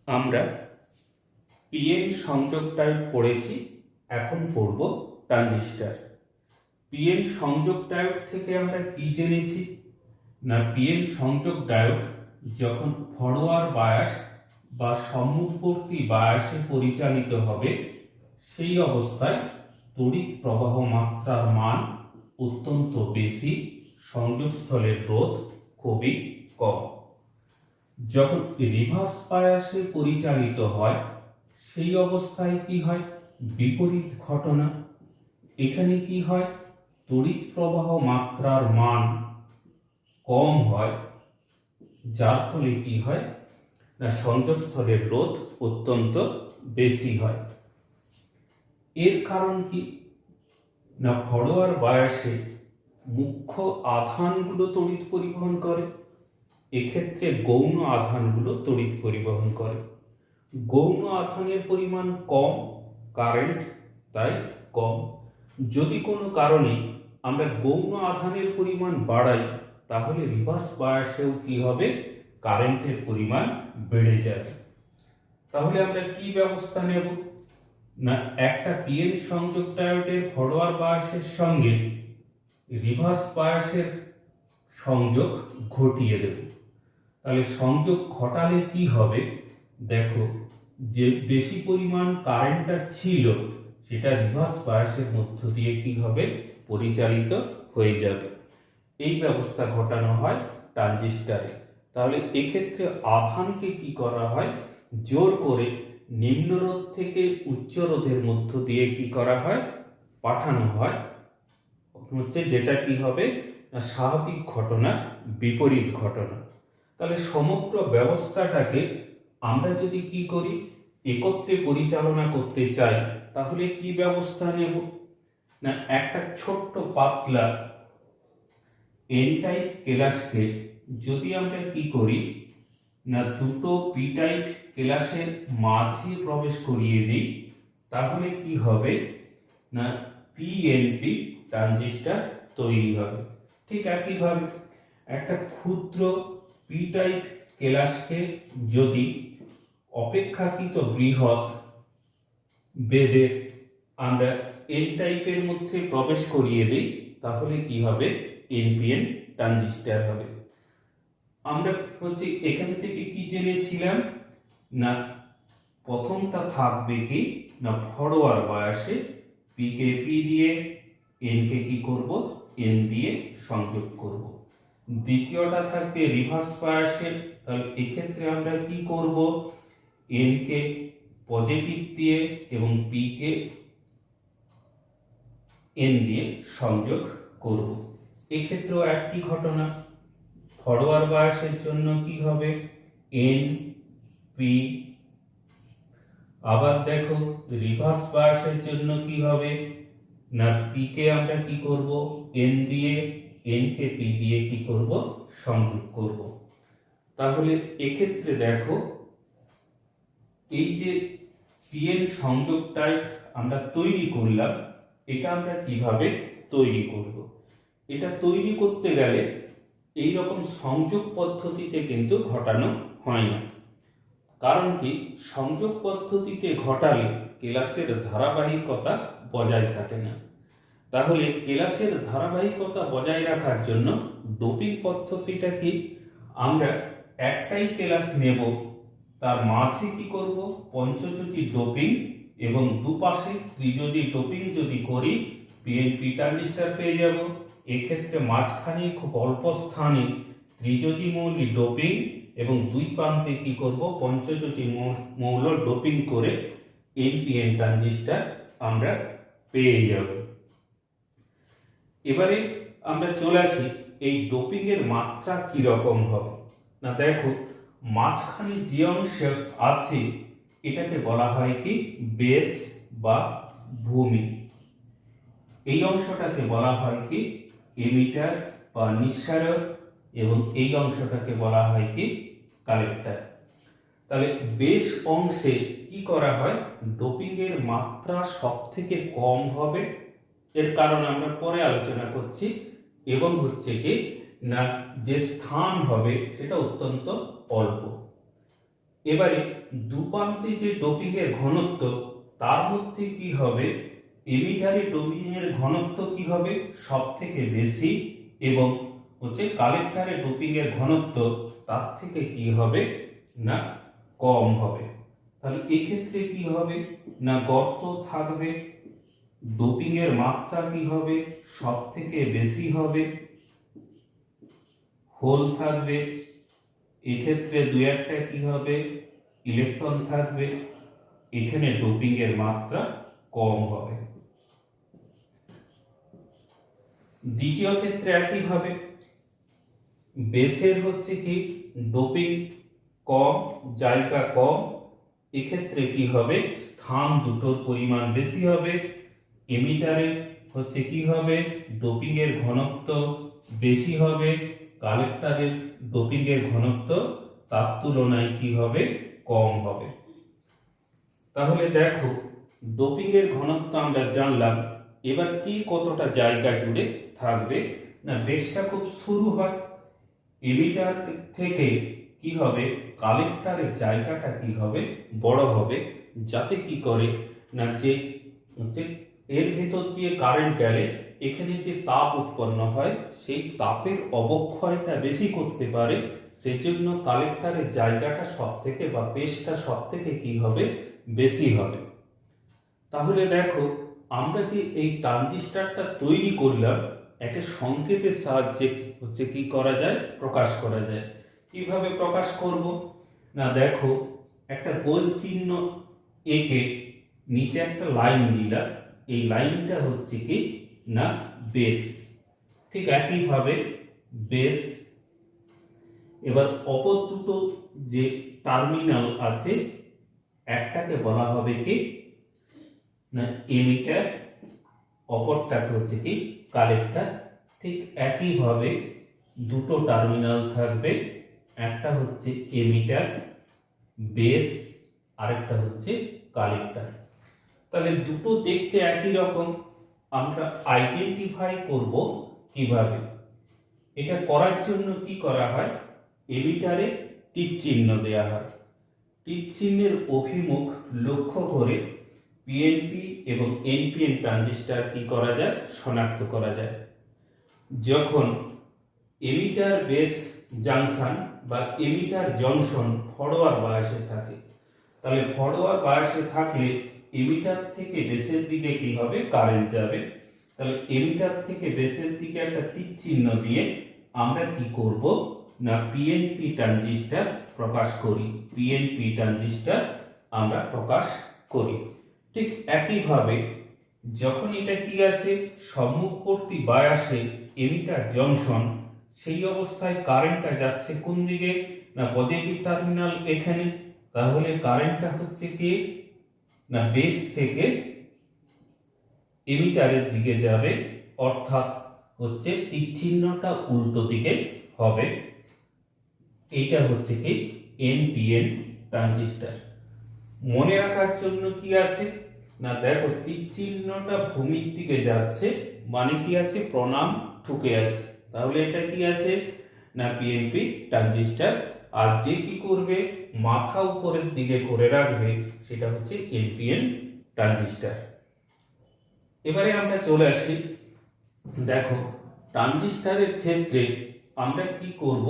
আমরা পিএন সংযোগ ডায়োড পড়েছি, এখন পড়ব ট্রানজিস্টর। পিএন সংযোগ ডায়োড থেকে আমরা কি জেনেছি না, পিএন সংযোগ ডায়োড যখন ফরওয়ার্ড বায়াস বা সম্মুখবর্তী বায়াসে পরিচালিত হবে সেই অবস্থায় তড়িৎ প্রবাহ মাত্রার মান অত্যন্ত বেশি, সংযোগস্থলের রোধ খুবই কম। যখন রিভার্স বায়াসে পরিচালিত হয় সেই অবস্থায় কি হয়, বিপরীত ঘটনা। এখানে কি হয়, তড়িৎ প্রবাহ মাত্রার মান কম হয়, যার ফলে কি হয় না, সংযোগস্থলের রোধ অত্যন্ত বেশি হয়। এর কারণ কি না, ফরওয়ার্ড বায়াসে মুখ্য আধানগুলো তড়িৎ পরিবহন করে, এক্ষেত্রে গৌণ আধানগুলো তড়িৎ পরিবহন করে। গৌণ আধানের পরিমাণ কম, কারেন্ট তাই কম। যদি কোনো কারণে আমরা গৌণ আধানের পরিমাণ বাড়াই তাহলে রিভার্স বায়াসেও কি হবে, কারেন্টের পরিমাণ বেড়ে যাবে। তাহলে আমরা কি ব্যবস্থা নেব না, একটা পিএন সংযোগ ডায়োডের ফরওয়ার্ড বায়াসের সঙ্গে রিভার্স বায়াসের সংযোগ ঘটিয়ে দেব। তাহলে সংযোগ ঘটালে কি হবে, দেখো যে বেশি পরিমাণ কারেন্টটা ছিল সেটা রিভার্স বায়াসের মধ্য দিয়ে কি হবে, পরিচালিত হয়ে যাবে। এই ব্যবস্থা ঘটানো হয় ট্রানজিস্টরে। তাহলে এক্ষেত্রে আধানকে কি করা হয়, জোর করে নিম্ন রোধ থেকে উচ্চ রোধের মধ্য দিয়ে কি করা হয়, পাঠানো হয় হচ্ছে, যেটা কি হবে না, স্বাভাবিক ঘটনার বিপরীত ঘটনা। তাহলে সমগ্র ব্যবস্থাটাকে আমরা যদি কি করি, একত্রে পরিচালনা করতে চাই তাহলে কি ব্যবস্থা নেব না, একটা ছোট্ট পাতলা এন টাইপ কেলাসকে যদি আমরা কি করি না, দুটো পি টাইপ কেলাসের মাঝে প্রবেশ করিয়ে দিই তাহলে কি হবে না, পিএনপি ট্রানজিস্টর তৈরি হবে। ঠিক একইভাবে একটা ক্ষুদ্র পি টাইপ কেলাসকে যদি অপেক্ষাকৃত বৃহৎ বেদের আমরা এন টাইপের মধ্যে প্রবেশ করিয়ে দিই তাহলে কি হবে, এনপিএন ট্রানজিস্টর হবে। আমরা হচ্ছে এখান থেকে কি জেনেছিলাম না, প্রথমটা থাকবে কি না, ফরওয়ার্ড বায়াসে পি কে পি দিয়ে, এন কে কি করব, এন দিয়ে সংযোগ করব। দ্বিতীয়টা থাকবে রিভার্স বায়াসে, তাহলে এক্ষেত্রে আমরা কি করব, এন কে পজিটিভ দিয়ে এবং পি কে এন দিয়ে সংযোগ করব। এক্ষেত্রেও একই ঘটনা, ফরওয়ার্ড বায়াসের জন্য কি হবে, এন পি। আবার দেখো রিভার্স বায়াসের জন্য কি হবে না, পি কে আমরা কি করব, এন দিয়ে, এন কে পি দিয়ে কি করব, সংযোগ করব। তাহলে এক্ষেত্রে দেখো এই যে পিএন সংযোগ ডায়োড আমরা তৈরি করলাম, এটা আমরা কিভাবে তৈরি করব। এটা তৈরি করতে গেলে এই রকম সংযোগ পদ্ধতিতে কিন্তু ঘটানো হয় না। কারণ কি, সংযোগ পদ্ধতিতে ঘটালে কেলাসের ধারাবাহিকতা বজায় থাকে না। তাহলে কেলাসের ধারাবাহিকতা বজায় রাখার জন্য ডোপিং পদ্ধতিটা কি, আমরা একটাই কেলাস নেব, তার মাঝে কি করব, পঞ্চযোজী ডোপিং এবং দুপাশে ত্রিযোজী ডোপিং যদি করি পিএনপি ট্রানজিস্টর পেয়ে যাব। এক্ষেত্রে মাঝখানে খুব অল্প স্থানে ত্রিযোজী মৌল ডোপিং এবং দুই প্রান্তে কি করব, পঞ্চযোজী মৌল ডোপিং করে এনপিএন ট্রানজিস্টর আমরা পেয়ে যাব। এবারে আমরা চলে আসি এই ডোপিং এর মাত্রা কি রকম হবে না, দেখো মাঝখানে যে অংশ আছে এটাকে বলা হয় কি বেস বা ভূমি, এই অংশটাকে বলা হয় কি এমিটার বা নিঃসারক এবং এই অংশটাকে বলা হয় কি কালেক্টর। তাহলে বেস অংশে কি করা হয়, ডোপিং এর মাত্রা সব থেকে কম হবে, এর কারণ আমরা পরে আলোচনা করছি, এবং হচ্ছে কি না যে স্থান হবে সেটা অত্যন্ত অল্প। এবারে দুপ্রান্তে যে ডোপিং এর ঘনত্ব তার মধ্যে কি হবে, এমিটারে ডোপিং এর ঘনত্ব কি হবে সব থেকে বেশি এবং কালেক্টারে ডোপিং এর ঘনত্ব তার থেকে কি হবে না কম হবে। তাহলে এক্ষেত্রে কি হবে না গর্ত থাকবে, ডোপিং এর মাত্রা কি হবে সব থেকে বেশি হবে, হোল থাকবে, এক্ষেত্রে দুই একটা কি হবে ইলেকট্রন থাকবে, এখানে ডোপিং এর মাত্রা কম হবে। দ্বিতীয় ক্ষেত্রে একইভাবে বেসের কি ডোপিং কম, জায়গা কম, এক্ষেত্রে কি হবে স্থান দুটোর পরিমাণ বেশি হবে, এমিটারে কি হবে ডোপিং এর ঘনত্ব বেশি হবে, কালেক্টরের ডোপিং এর ঘনত্ব তার তুলনায় কি হবে কম হবে। তাহলে দেখো ডোপিং এর ঘনত্ব আমরা জানলাম, এবার কি কতটা জায়গা জুড়ে থাকবে না বেশটা খুব শুরু হয়, এমিটার থেকে কি হবে কালেক্টরের জায়গাটা কি হবে বড় হবে, যাতে কি করে না যে এর ভেতর দিয়ে কারেন্ট গেলে এখানে যে তাপ উৎপন্ন হয় সেই তাপের অবক্ষয়টা বেশি করতে পারে, সেজন্য কালেক্টরের জায়গাটা সব থেকে বা বেশটা সব থেকে কি হবে বেশি হবে। তাহলে দেখো আমরা যে এই ট্রানজিস্টরটা তৈরি করলাম একটা সংকেতের সাহায্যে কি করা যায় প্রকাশ করা যায়। কিভাবে প্রকাশ করব না দেখো একটা গোল চিহ্ন এঁকে নিচে একটা লাইন দিলাম, এই লাইনটা কি না বেস, ঠিক একইভাবে বেস। এবার অপর দুটো যে টার্মিনাল আছে একটাকে বলা হবে কি না এমিটার, অপরটাকে কি কালেক্টর, ঠিক একইভাবে দুটো টার্মিনাল থাকবে, একটা এমিটার বেস আরেকটা কালেক্টর। তাহলে দুটো দেখতে একই রকম, আমরা আইডেন্টিফাই করব কিভাবে, এটা করার জন্য কি করা হয় এমিটারে টিক চিহ্ন দেয়া হয়, টিক চিহ্নের অভিমুখ লক্ষ্য করে পিএনপি এবং এনপিএন ট্রানজিস্টর কি করা যায় শনাক্ত করা যায়। যখন এমিটার বেস জাংশন বা এমিটার জংশন ফরওয়ার্ড বায়াসে থাকে, তাহলে ফরওয়ার্ড বায়াসে থাকলে এমিটার থেকে বেসের দিকে কি হবে কারেন্ট যাবে, তাহলে এমিটার থেকে বেসের দিকে একটা টিক চিহ্ন দিয়ে আমরা কি করব না পিএনপি ট্রানজিস্টর প্রকাশ করি, পিএনপি ট্রানজিস্টর আমরা প্রকাশ করি। ঠিক একইভাবে যখন এটা কি আছে সম্মুখবর্তী বায়াসে এমিটার জংশন, সেই অবস্থায় কারেন্টটা যাচ্ছে কোন দিকে না পজিটিভ টার্মিনাল এখানে, তাহলে কারেন্টটা কি না বেস থেকে এমিটারের দিকে যাবে, অর্থাৎ তীর চিহ্নটা উল্টো দিকে হবে। এইটা কি এনপিএন ট্রানজিস্টর। মনে রাখার জন্য কি আছে না দেখো তীর চিহ্নটা ভূমির দিকে যাচ্ছে মানে কি আছে প্রণাম ঠুকে আছে, তাহলে এটা কি আছে না পিএনপি ট্রানজিস্টর। আর যে কি করবে মাথা উপরের দিকে করে রাখবে সেটা এনপিএন ট্রানজিস্টর। এবারে আমরা চলে আসি, দেখো ট্রানজিস্টরের ক্ষেত্রে আমরা কি করব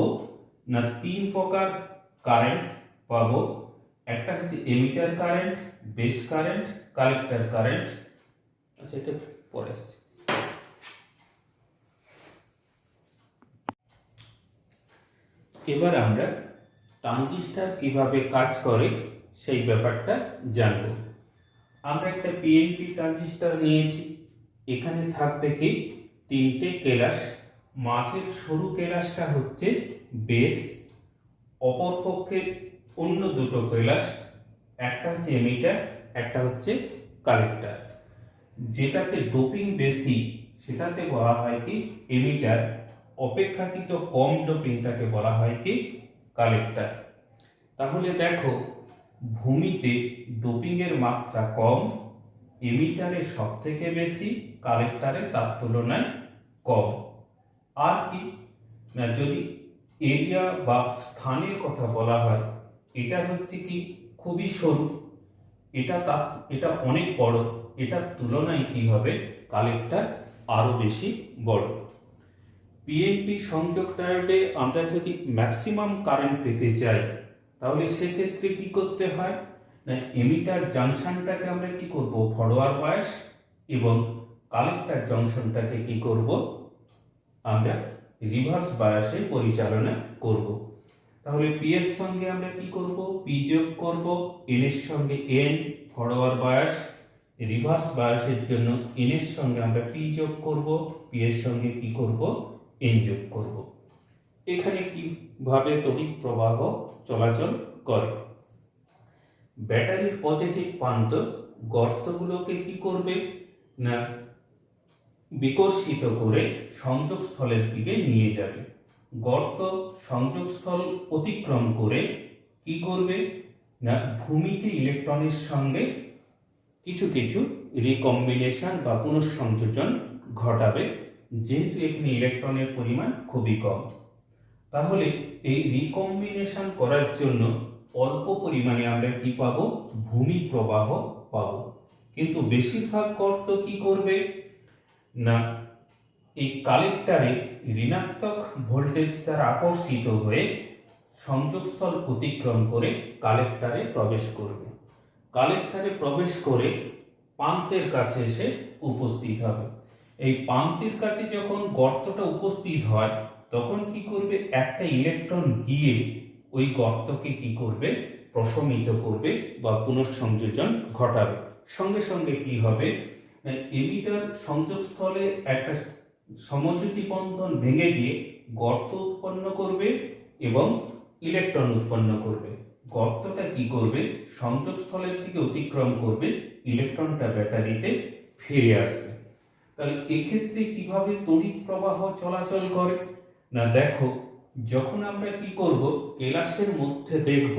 না তিন প্রকার কারেন্ট পাবো, একটা emitter current, base current, collector current. আচ্ছা এটা পরে আসছে। এবার আমরা ট্রানজিস্টর কিভাবে কাজ করে সেই ব্যাপারটা জানব। আমরা একটা পিএনপি ট্রানজিস্টর নিয়েছি, এখানে থাকবে কি তিনটে কেলাস, মাঝের সরু কেলাসটা বেস, অপর পক্ষে অন্য দুটো কেলাস, একটা এমিটার একটা কালেক্টর। যেটাতে ডোপিং বেশি সেটাতে বলা হয় কি এমিটার, অপেক্ষাকৃত কম ডোপিংটাকে বলা হয় কি কালেক্টর। তাহলে দেখো ভূমিতে ডোপিং এর মাত্রা কম, এমিটারে সব থেকে বেশি, কালেক্টরে তার তুলনায় কম। আর কি না যদি এরিয়া বা স্থানের কথা বলা হয় এটা হচ্ছে কি খুবই সরু, এটা অনেক বড়, এটার তুলনায় কি হবে কালেক্টর আরো বেশি বড়। পিএনপি সংযোগ ডায়োডে আমরা যদি ম্যাক্সিমাম কারেন্ট পেতে চাই তাহলে সেক্ষেত্রে কি করতে হয় না, এমিটার জাংশনটাকে আমরা কি করব ফরওয়ার্ড বায়াস এবং কালেক্টর জংশনটাকে কি করব আমরা রিভার্স বায়াসে পরিচালনা করব। তাহলে পি এর সঙ্গে আমরা কি করব পি যোগ করব, এন এর সঙ্গে এন ফরওয়ার্ড বায়াস, রিভার্স বায়াসের জন্য এন এর সঙ্গে আমরা পি যোগ করব, পি এর সঙ্গে কি করব এন যোগ করব। এখানে কিভাবে তড়িৎ প্রবাহ চলাচল করে, ব্যাটারির পজিটিভ প্রান্ত গর্তগুলোকে কি করবে না বিকর্ষিত করে সংযোগস্থলের দিকে নিয়ে যাবে। গর্ত সংযোগস্থল অতিক্রম করে কি করবে না ভূমিতে ইলেকট্রনের সঙ্গে কিছু কিছু রিকম্বিনেশন বা পুনঃসংযোজন ঘটাবে, যেহেতু এখানে ইলেকট্রনের পরিমাণ খুবই কম। তাহলে এই রিকম্বিনেশন করার জন্য অল্প পরিমাণে আমরা কি পাবো ভূমি প্রবাহ পাবো, কিন্তু বেশিরভাগ গর্ত কি করবে না এই কালেক্টরে ঋণাত্মক ভোল্টেজ দ্বারা আকর্ষিত হয়ে সংযোগস্থল অতিক্রম করে কালেক্টরে প্রবেশ করবে। কালেক্টরে প্রবেশ করে প্রান্তের কাছে এসে উপস্থিত হবে। এই প্রান্তের কাছে যখন গর্তটা উপস্থিত হয় তখন কি করবে একটা ইলেকট্রন গিয়ে ওই গর্তকে কি করবে প্রশমিত করবে বা পুনঃসংযোজন ঘটাবে। সঙ্গে সঙ্গে কি হবে এমিটার সংযোগস্থলে একটা সমযোজী বন্ধন ভেঙে গিয়ে গর্ত উৎপন্ন করবে এবং ইলেকট্রন উৎপন্ন করবে। গর্তটা কি করবে সংযোগস্থলের থেকে অতিক্রম করবে, ইলেকট্রনটা ব্যাটারিতে ফিরে আসবে। তাহলে এক্ষেত্রে কিভাবে তড়িৎ প্রবাহ চলাচল করে না দেখো, যখন আমরা কি করব কেলাসের মধ্যে দেখব,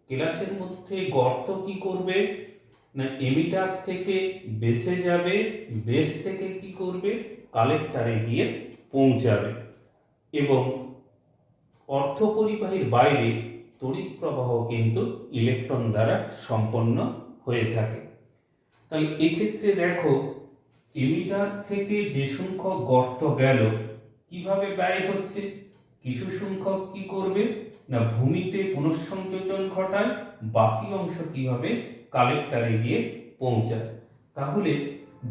কেলাসের মধ্যে গর্ত কি করবে না এমিটার থেকে বেসে যাবে, বেস থেকে কি করবে কালেক্টরে গিয়ে পৌঁছাবে এবং অর্ধপরিবাহীর বাইরে তড়িৎ প্রবাহ কিন্তু ইলেকট্রন দ্বারা সম্পন্ন হয়ে থাকে। তাহলে এক্ষেত্রে দেখো এমিটার থেকে যে সংখ্যক গর্ত গেল কিভাবে ব্যয় হচ্ছে, কিছু সংখ্যক কি করবে না ভূমিতে পুনঃসংযোজন ঘটায়, বাকি অংশ কি হবে কালেক্টরে গিয়ে পৌঁছায়। তাহলে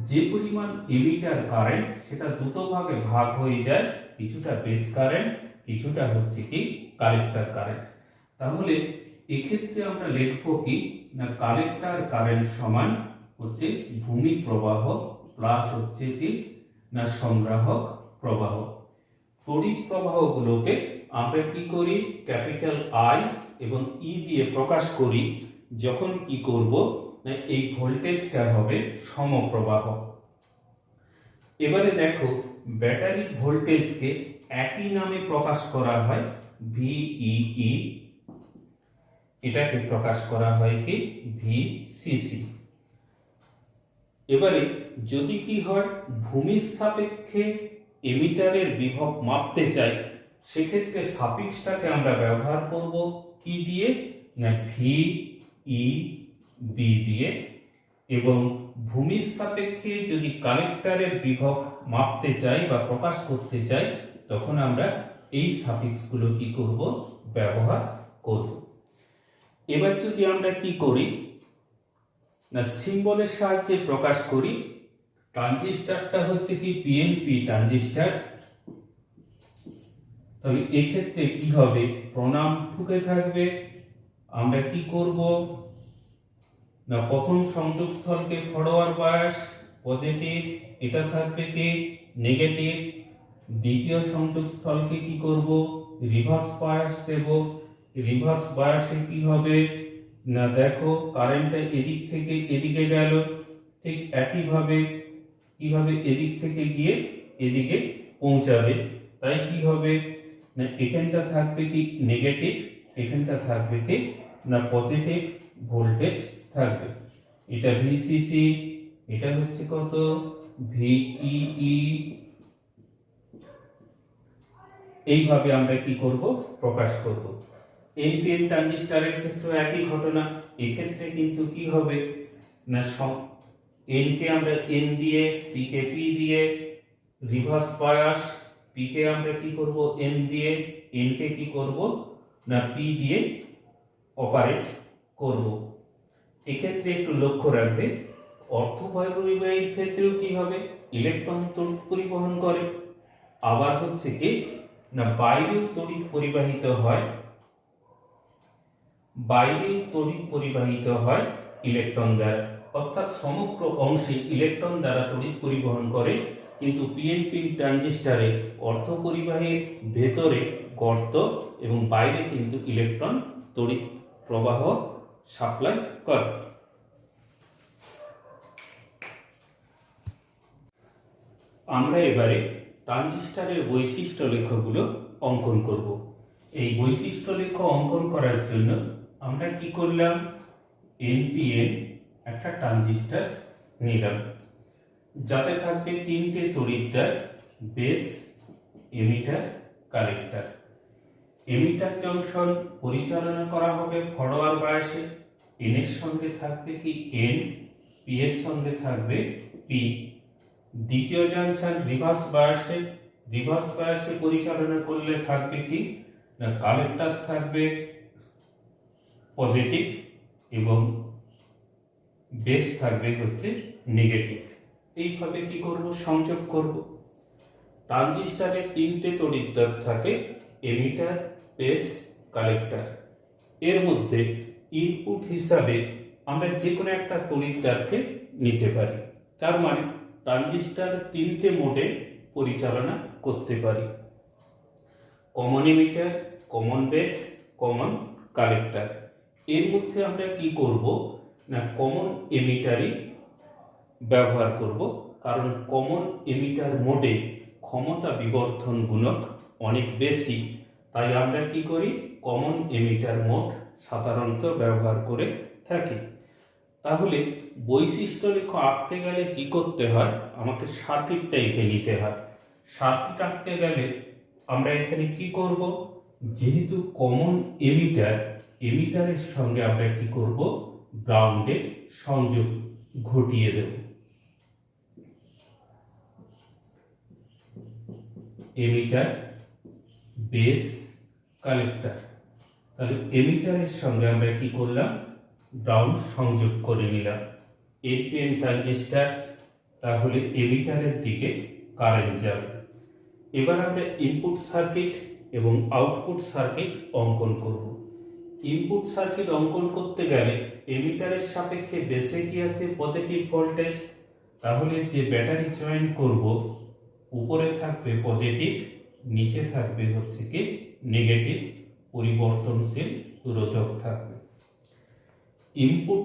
যে পরিমাণ এমিটার কারেন্ট সেটা দুটো ভাগে ভাগ হয়ে যায়, কিছুটা বেস কারেন্ট, কিছুটা হচ্ছে কি কালেক্টর কারেন্ট। তাহলে এক্ষেত্রে আমরা লিখব কি না কালেক্টর কারেন্ট সমান হচ্ছে ভূমি প্রবাহ প্লাস হচ্ছে কি না সংগ্রাহক প্রবাহ। তড়িৎ প্রবাহগুলোকে আমরা কি করি ক্যাপিটাল আই এবং ই দিয়ে প্রকাশ করি যখন কি করব না এই ভোল্টেজটা হবে সমপ্রবাহ। এবারে দেখো ব্যাটারির ভোল্টেজকে একই নামে প্রকাশ করা হয় ভিইই, এটাকে প্রকাশ করা হয় কি ভিসিসি। এবারে যদি কি হয় ভূমির সাপেক্ষে এমিটারের বিভব মাপতে চাই সেক্ষেত্রে সাফিক্সটাকে আমরা ব্যবহার করব কি দিয়ে না ভিই বি দিয়ে, এবং ভূমির সাপেক্ষে যদি কালেক্টরের বিভব মাপতে চাই বা প্রকাশ করতে চাই তখন আমরা এই সাফিক্সগুলো কি করব ব্যবহার করব। এবার যদি আমরা কি করি না সিম্বলের সাহায্যে প্রকাশ করি, ট্রানজিস্টরটা হচ্ছে কি পিএনপি ট্রানজিস্টর। তবে এক্ষেত্রে কি হবে প্রণাম ঠুকে থাকবে, আমরা কি করব না প্রথম সংযোগস্থলকে ফরওয়ার্ড বায়াস পজিটিভ, এটা থাকবে কি নেগেটিভ। দ্বিতীয় সংযোগস্থলকে কি করব রিভার্স বায়াস দেব, রিভার্স বায়াসে কি হবে না দেখো কারেন্টটা এদিক থেকে এদিকে গেল, ঠিক একইভাবে কিভাবে এদিক থেকে গিয়ে এদিকে পৌঁছাবে। তাই কি হবে না এখানটা থাকবে কি নেগেটিভ, এখানটা থাকবে কি না পজিটিভ ভোল্টেজ থাকবে। এটা ভিসিসি, এটা হচ্ছে কত ভিইই। এইভাবে আমরা কি করব প্রকাশ করব। এনপিএন ট্রানজিস্টরের ক্ষেত্রে একই ঘটনা। এক্ষেত্রে কিন্তু কি হবে না, এন কে আমরা এন দিয়ে, পি কে পি দিয়ে, রিভার্স বায়াস, পি কে আমরা কি করব এন দিয়ে, এন কে কি করব না পি দিয়ে অপারেট করব। এক্ষেত্রে একটু লক্ষ্য রাখবে, অর্ধপরিবাহীর ক্ষেত্রেও কি হবে, ইলেকট্রন তড়িৎ পরিবহন করে। আবার হচ্ছে কি না বাইরেও তড়িৎ পরিবাহিত হয়, বাইরেও তড়িৎ পরিবাহিত হয় ইলেকট্রন দ্বারা, অর্থাৎ সমগ্র অংশে ইলেকট্রন দ্বারা তড়িৎ পরিবহন করে। কিন্তু পিএনপি ট্রানজিস্টরে অর্ধপরিবাহীর ভেতরে গর্ত এবং বাইরে কিন্তু ইলেকট্রন তড়িৎ প্রবাহ সাপ্লাই করে। আমরা এবারে ট্রানজিস্টরের বৈশিষ্ট্য লেখগুলো অঙ্কন করব। এই বৈশিষ্ট্য লেখ অঙ্কন করার জন্য আমরা কি করলাম, এনপিএন একটা ট্রানজিস্টর নিলাম, যাতে থাকবে তিনটে তড়িৎদ্বার, base, emitter, collector. Emitter junction পরিচালনা করা হবে ফরওয়ার্ড বায়াসে, এন এর সঙ্গে থাকবে কি এন, পি এর সঙ্গে থাকবে পি। দ্বিতীয় জংশন রিভার্স বায়াসে, রিভার্স বায়াসে পরিচালনা করলে থাকবে কি না কালেক্টর থাকবে পজিটিভ এবং বেস থাকবে হচ্ছে নেগেটিভ। এইভাবে কি করব, সংযোগ করব। ট্রানজিস্টরে তিনটে তড়িৎদ্বার থাকে, এমিটার, বেস, কালেক্টর। এর মধ্যে ইনপুট হিসাবে আমরা যে কোনো একটা তড়িৎদ্বারকে নিতে পারি। তার মানে ট্রানজিস্টর তিনটে মোডে পরিচালনা করতে পারি, common emitter, common base, common collector. এর মধ্যে আমরা কি করব না কমন এমিটারই ব্যবহার করব, কারণ কমন এমিটার মোডে ক্ষমতা বিবর্ধন গুণক অনেক বেশি। তাই আমরা কি করি, কমন এমিটার মোড সাধারণত ব্যবহার করে থাকি। তাহলে বৈশিষ্ট্য লেখ আঁকতে গেলে কি করতে হয়, আমাকে সার্কিটটা এঁকে নিতে হয়। সার্কিট আঁকতে গেলে আমরা এখানে কি করব, যেহেতু কমন এমিটার, এমিটারের সঙ্গে আমরা কি করব, গ্রাউন্ডের সংযোগ ঘটিয়ে দেব। Emitter, base, collector. তাহলে এমিটারের সঙ্গে আমরা কি করলাম, গ্রাউন্ড সংযোগ করে নিলাম। এনপিএন ট্রানজিস্টর, তাহলে এমিটারের দিকে কারেন্ট যাবে। এবার আমরা ইনপুট সার্কিট এবং আউটপুট সার্কিট অঙ্কন করব। ইনপুট সার্কিট অঙ্কন করতে গেলে এমিটারের সাপেক্ষে বেসে কি আছে, পজিটিভ ভোল্টেজ। তাহলে যে ব্যাটারি জয়েন করব, উপরে থাকবে পজিটিভ, নিচে থাকবে হচ্ছে কি নেগেটিভ, পরিবর্তনশীল রোধক থাকবে। ইনপুট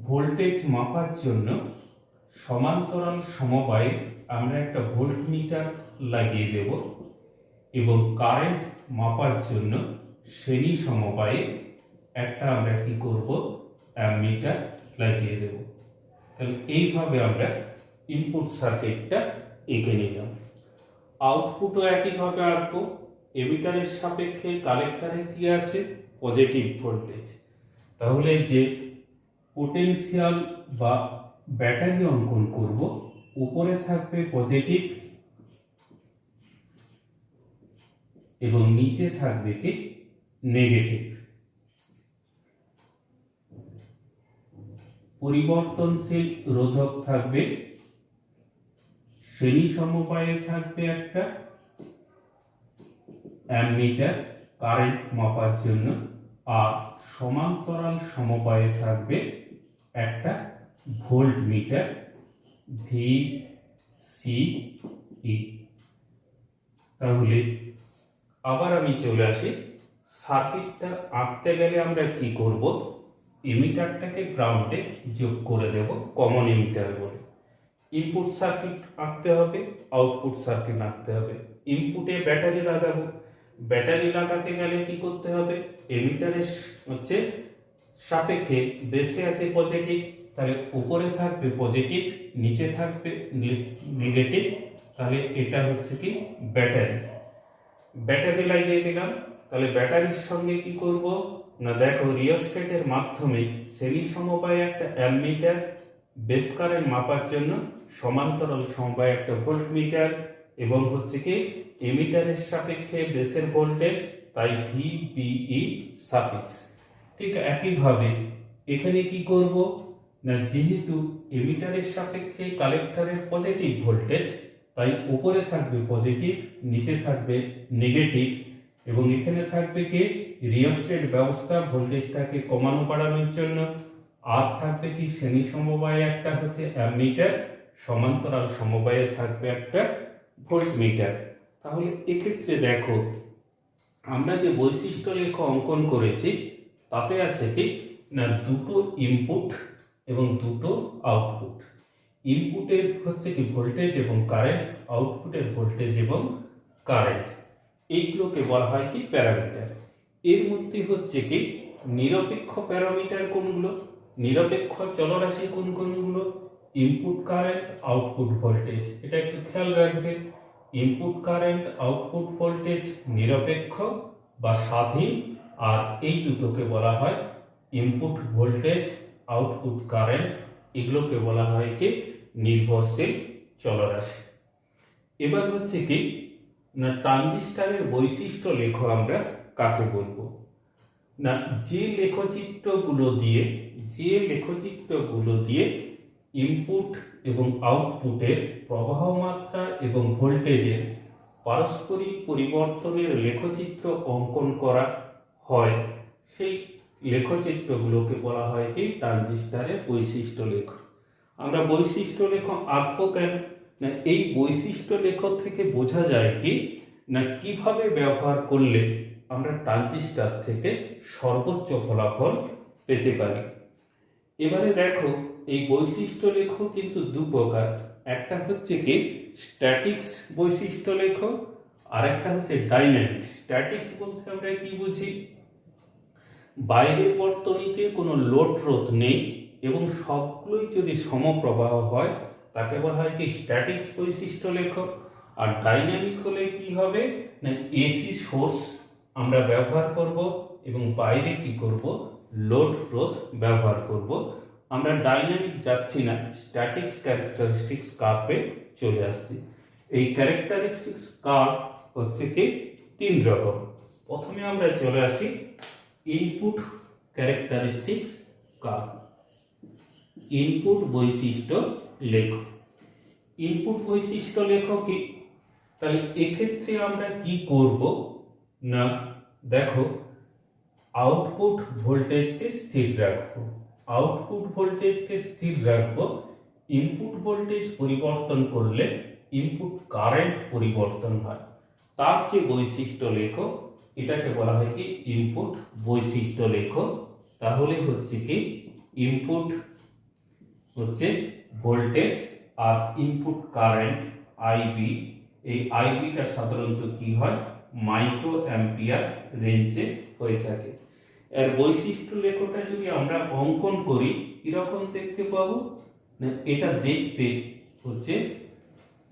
ভোল্টেজ মাপার জন্য সমান্তরাল সমবায়ে আমরা একটা ভোল্টমিটার লাগিয়ে দেব এবং কারেন্ট মাপার জন্য শ্রেণী সমবায়ে একটা আমরা কি করব, অ্যামমিটার লাগিয়ে দেব। তাহলে এইভাবে আমরা ইনপুট সার্কিটটা এঁকে নিলাম। আউটপুটও একইভাবে আঁকবো। এমিটারের সাপেক্ষে কালেক্টরে কি আছে, পজিটিভ ভোল্টেজ। তাহলে যে পোটেনশিয়াল বা ব্যাটারি অঙ্কন করব, উপরে থাকবে পজিটিভ এবং নিচে থাকবে কি নেগেটিভ। পরিবর্তনশীল রোধক থাকবে, শ্রেণী সমবায়ে থাকবে একটা অ্যামমিটার কারেন্ট মাপার জন্য, আর সমান্তরাল সমবায়ে থাকবে একটা ভোল্টমিটার VCE। তাহলে আবার আমি চলে আসি, সার্কিটটা আঁকতে গেলে আমরা কি করব, এমিটারটাকে গ্রাউন্ডে যোগ করে দেব কমন এমিটার বলে। ইনপুট সার্কিট আঁকতে হবে, আউটপুট সার্কিট আঁকতে হবে। ইনপুটে ব্যাটারি লাগাবো, ব্যাটারি লাগাতে গেলে কি করতে হবে, এমিটারের হচ্ছে সাপেক্ষে বেসে আছে পজিটিভ, তাহলে উপরে থাকবে পজিটিভ, নিচে থাকবে নেগেটিভ। তাহলে এটা হচ্ছে কি ব্যাটারি, ব্যাটারি লাগিয়ে দিলাম। তাহলে ব্যাটারির সঙ্গে কি করব না, দেখো রিওস্ট্যাটের মাধ্যমে শ্রেণী সমবায়ে একটা অ্যামমিটার, বেস কারেন্ট মাপার জন্য সমান্তরাল সমবায়ে একটা ভোল্টমিটার, এবং হচ্ছে কি এমিটারের সাপেক্ষে বেসের ভোল্টেজ, তাই ভিবিই সাফিক্স। ঠিক একইভাবে এখানে কি করব না, যেহেতু এমিটারের সাপেক্ষে কালেক্টরের পজিটিভ ভোল্টেজ, তাই উপরে থাকবে পজিটিভ, নিচে থাকবে নেগেটিভ, এবং এখানে থাকবে কি রিওস্ট্যাট ব্যবস্থা ভোল্টেজটাকে কমানো বাড়ানোর জন্য, আর থাকবে কি শ্রেণী সমবায়ে একটা হচ্ছে অ্যামমিটার, সমান্তরাল সমবায়ে থাকবে একটা ভোল্টমিটার। তাহলে এক্ষেত্রে দেখো আমরা যে বৈশিষ্ট্য লেখ অঙ্কন করেছি তাতে আছে কি না, দুটো ইনপুট এবং দুটো আউটপুট। ইনপুটের হচ্ছে কি ভোল্টেজ এবং কারেন্ট, আউটপুটের ভোল্টেজ এবং কারেন্ট, এইগুলোকে বলা হয় কি প্যারামিটার। এর মধ্যে হচ্ছে কি নিরপেক্ষ প্যারামিটার কোনগুলো, নিরপেক্ষ চলরাশি কোনগুলো, ইনপুট কারেন্ট, আউটপুট ভোল্টেজ। এটা একটু খেয়াল রাখবে, ইনপুট কারেন্ট, আউটপুট ভোল্টেজ নিরপেক্ষ বা স্বাধীন, আর এই দুটোকে বলা হয় ইনপুট ভোল্টেজ, আউটপুট কারেন্ট, এগুলোকে বলা হয় কি নির্ভরশীল চলরাশি। এবার হচ্ছে কি না, ট্রানজিস্টরের বৈশিষ্ট্য লেখ আমরা কাকে বলবো না, যে লেখচিত্রগুলো দিয়ে ইনপুট এবং আউটপুটের প্রবাহ মাত্রা এবং ভোল্টেজের পারস্পরিক পরিবর্তনের লেখচিত্র অঙ্কন করা হয়, সেই লেখচিত্রগুলোকে বলা হয় কি ট্রানজিস্টরের বৈশিষ্ট্য লেখ। আমরা বৈশিষ্ট্য লেখ আঁকবো কেন না, এই বৈশিষ্ট্য লেখ থেকে বোঝা যায় কি না কিভাবে ব্যবহার করলে আমরা ট্রানজিস্টর থেকে সর্বোচ্চ ফলাফল পেতে পারি। এবারে দেখো এই বৈশিষ্ট্য লেখ কিন্তু দু প্রকার, একটা হচ্ছে কি স্ট্যাটিক্স বৈশিষ্ট্য লেখ, আর একটা হচ্ছে ডাইনামিক। স্ট্যাটিক্স বলতে আমরা কি বুঝি, বাইরের বর্তনীতে কোনো লোড রোধ নেই এবং সবগুলোই যদি সমপ্রবাহ হয় তাকে বলা হয় কি স্ট্যাটিক্স বৈশিষ্ট্য লেখ। আর ডাইনামিক হলে কি হবে না, এসি সোর্স আমরা ব্যবহার করব এবং বাইরে কি করব লোড রোধ ব্যবহার করব। আমরা ডাইনামিক যাচ্ছি না, স্ট্যাটিক্স ক্যারেক্টারিস্টিক্স কার্ভে চলে আসছি। এই ক্যারেক্টারিস্টিক্স কার্ভ হচ্ছে কি তিন রকম। প্রথমে আমরা চলে আসি ইনপুট ক্যারেক্টারিস্টিক্স কার্ভ, ইনপুট বৈশিষ্ট্য লেখ। ইনপুট বৈশিষ্ট্য লেখ কি, তাহলে এক্ষেত্রে আমরা কি করব না, দেখো আউটপুট ভোল্টেজকে স্থির রাখবো, আউটপুট ভোল্টেজকে স্থির রাখবো, ইনপুট ভোল্টেজ পরিবর্তন করলে ইনপুট কারেন্ট পরিবর্তন হয়, তার যে বৈশিষ্ট্য লেখ এটাকে বলা হয় কি ইনপুট বৈশিষ্ট্য লেখ। তাহলে হচ্ছে কি ইনপুট হচ্ছে ভোল্টেজ আর ইনপুট কারেন্ট আইবি, এই আইবিটা সাধারণত কি হয় মাইক্রো অ্যাম্পিয়ার রেঞ্জে হয়ে থাকে। এর বৈশিষ্ট্য লেখটা যদি আমরা অঙ্কন করি কিরকম দেখতে পাবো না, এটা দেখতে হচ্ছে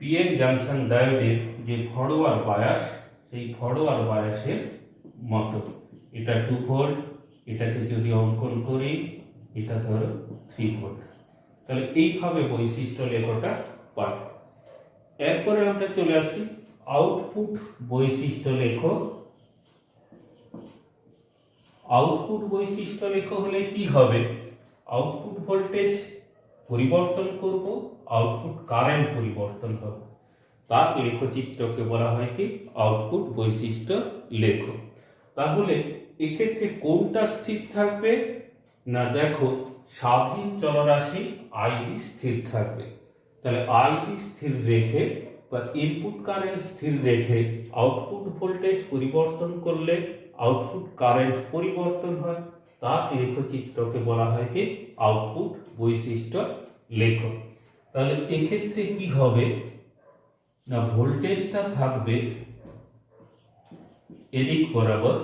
পিএন জাংশন ডায়োডের যে ফরওয়ার্ড বায়াস, সেই ফরওয়ার্ড বায়াসের মতো। এটা 2 ভোল্ট, এটাকে যদি অঙ্কন করি এটা ধরো 3 ভোল্ট। তাহলে এইভাবে বৈশিষ্ট্য লেখটা পাই। এরপরে আমরা চলে আসি আউটপুট বৈশিষ্ট্য লেখ। আউটপুট বৈশিষ্ট্য লেখ হলে কি হবে, আউটপুট ভোল্টেজ পরিবর্তন করব, আউটপুট কারেন্ট পরিবর্তন হবে, তার লেখচিত্রকে বলা হয় কি আউটপুট বৈশিষ্ট্য লেখ। তাহলে এক্ষেত্রে কোনটা স্থির থাকবে না, দেখো স্বাধীন চলরাশি আইবি স্থির থাকবে। তাহলে আইবি স্থির রেখে বা ইনপুট কারেন্ট স্থির রেখে আউটপুট ভোল্টেজ পরিবর্তন করলে আউটপুট কারেন্ট পরিবর্তন হয়, তার লেখচিত্রকে বলা হয় কি আউটপুট বৈশিষ্ট্য লেখ। তাহলে এক্ষেত্রে কি হবে না, ভোল্টেজটা থাকবে এদিক বরাবর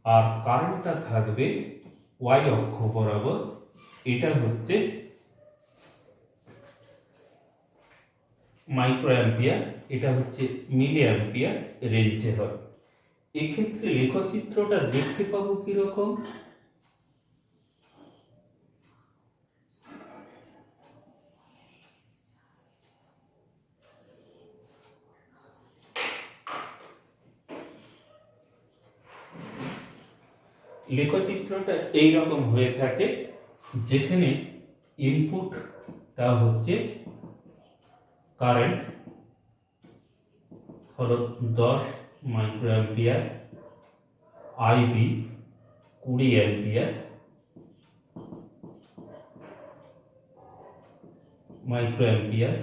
আর কারেন্টটা থাকবে ওয়াই অক্ষ বরাবর। এটা হচ্ছে মাইক্রো অ্যাম্পিয়ার, এটা হচ্ছে মিলি অ্যাম্পিয়ার রেঞ্জে হয়। এক্ষেত্রে লেখচিত্রটা দেখতে পাবো কিরকম? লেখচিত্রটা এইরকম হয়ে থাকে, যেখানে ইনপুটটা হচ্ছে কারেন্ট, ধরো 10 micro ampere, IB 20 ampere, micro ampere,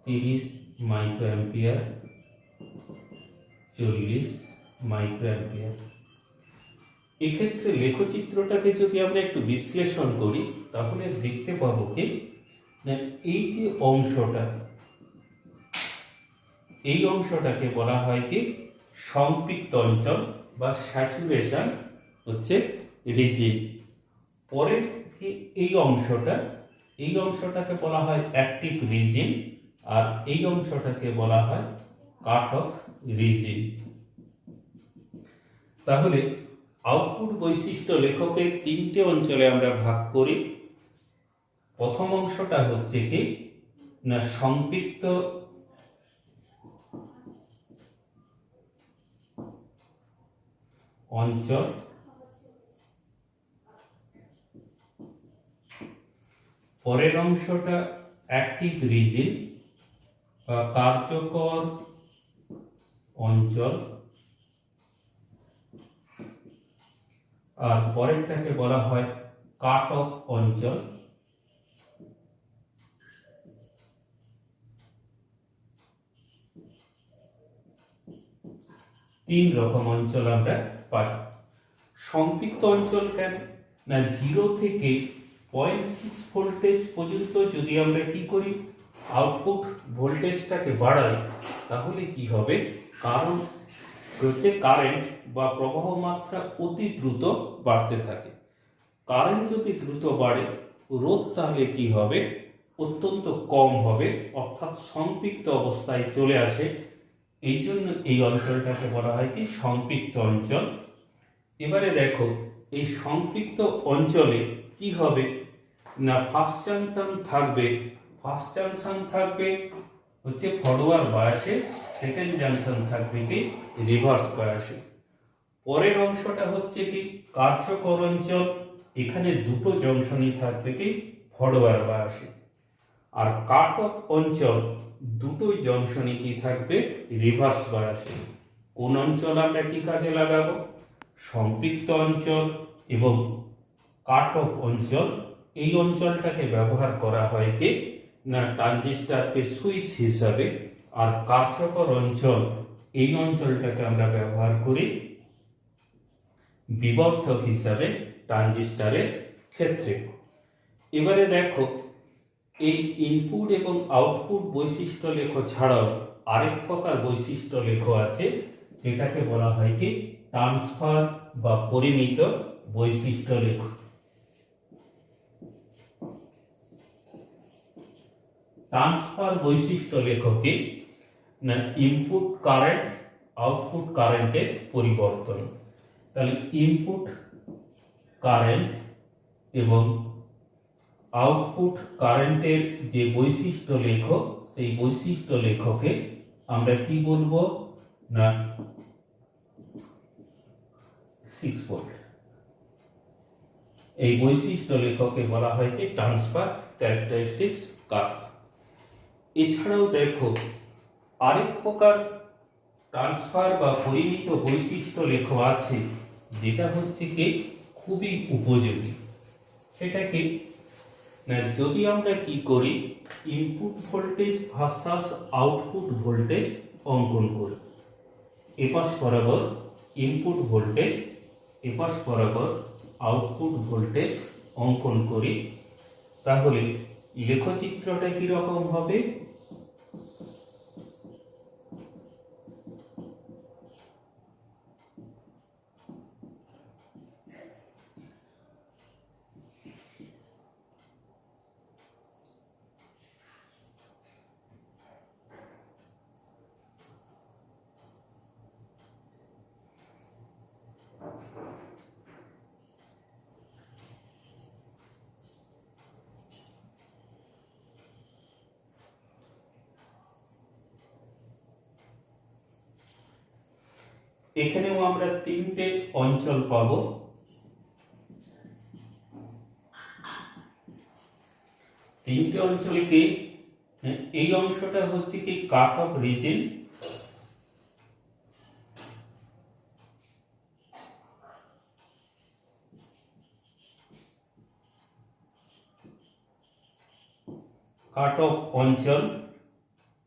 30 micro ampere, 40 micro ampere. এক্ষেত্রে লেখচিত্রটাকে যদি আমরা একটু বিশ্লেষণ করি, তাহলে দেখতে পাবো কি না, এই যে অংশটা, এই অংশটাকে বলা হয় কি সম্পৃক্ত অঞ্চল বা স্যাচুরেশন হচ্ছে রিজিন। পরের যে এই অংশটা, এই অংশটাকে বলা হয় অ্যাক্টিভ রিজিন, আর এই অংশটাকে বলা হয় কাট অফ রিজিন। তাহলে আউটপুট বৈশিষ্ট্য লেখকে তিনটে অঞ্চলে আমরা ভাগ করি। প্রথম অংশটা হচ্ছে কি না সম্পৃক্ত অঞ্চল, পরের অংশটা অ্যাক্টিভ রিজিন বা কার্যকর অঞ্চল, আর পরেরটাকে বলা হয় কাট অফ অঞ্চল। তিন রকম অঞ্চল আমরা পাই। সম্পৃক্ত অঞ্চল কেন না, 0 থেকে 0.6 ভোল্টেজ পর্যন্ত যদি আমরা কি করি, আউটপুট ভোল্টেজটাকে বাড়াই, তাহলে কি হবে, কারণ হচ্ছে কারেন্ট বা প্রবাহ মাত্রা অতি দ্রুত বাড়তে থাকে। কারেন্ট যদি দ্রুত বাড়ে, রোধ তাহলে কি হবে, অত্যন্ত কম হবে, অর্থাৎ সম্পৃক্ত অবস্থায় চলে আসে। এই জন্য এই অঞ্চলটাকে বলা হয় কি সম্পৃক্ত অঞ্চল। এবারে দেখো, এই সম্পৃক্ত অঞ্চলে কি হবে না, ফার্স্ট জাংশন থাকবে হচ্ছে ফরওয়ার্ড বায়াসে, সেকেন্ড জাংশন থাকবে কি রিভার্স বায়াসে। পরের অংশটা হচ্ছে কি কার্যকর অঞ্চল, এখানে দুটো জংশনই থাকবে কি ফরওয়ার্ড বায়াসে। আর কাট অফ অঞ্চল, দুটোই জংশনই কি থাকবে রিভার্স বায়াসে। কোন অঞ্চল আমরা কি কাজে লাগাবো, সম্পৃক্ত অঞ্চল এবং কাট অফ অঞ্চল। এই অঞ্চলটাকে ব্যবহার করা হয় কি না ট্রানজিস্টরকে সুইচ হিসাবে, আর কার্যকর অঞ্চল, এই অঞ্চলটাকে আমরা ব্যবহার করি বিবর্ধক হিসাবে ট্রানজিস্টরের ক্ষেত্রে। এবারে দেখো, এই ইনপুট এবং আউটপুট বৈশিষ্ট্য লেখ ছাড়াও আরেক প্রকার বৈশিষ্ট্য লেখ আছে, যেটাকে বলা হয় কি ট্রান্সফার বা পরিমিত বৈশিষ্ট্য লেখ। ট্রান্সফার বৈশিষ্ট্য লেখ কি না ইনপুট কারেন্ট আউটপুট কারেন্টের পরিবর্তন। তাহলে ইনপুট কারেন্ট এবং আউটপুট কারেন্টের যে বৈশিষ্ট্য লেখ, সেই বৈশিষ্ট্য লেখকে আমরা কি বলবো না 6 ভোল্ট। এই বৈশিষ্ট্য লেখকে বলা হয় কি ট্রান্সফার ক্যারেক্টারিস্টিক্স কার্ভ। এছাড়াও দেখো, আরেক প্রকার ট্রান্সফার বা পরিমিত বৈশিষ্ট্য লেখ আছে, যেটা হচ্ছে কি খুবই উপযোগী। সেটা কি না, যদি আমরা কি করি, input voltage versus output voltage অঙ্কন করি, এপাশ বরাবর ইনপুট ভোল্টেজ, এপাশ বরাবর আউটপুট ভোল্টেজ অঙ্কন করি, তাহলে লেখচিত্রটা কিরকম হবে, এখানেও আমরা তিনটে অঞ্চল পাবো। তিনটে অঞ্চলকে, এই অংশটা হচ্ছে কি cut off reason, cut off অঞ্চল।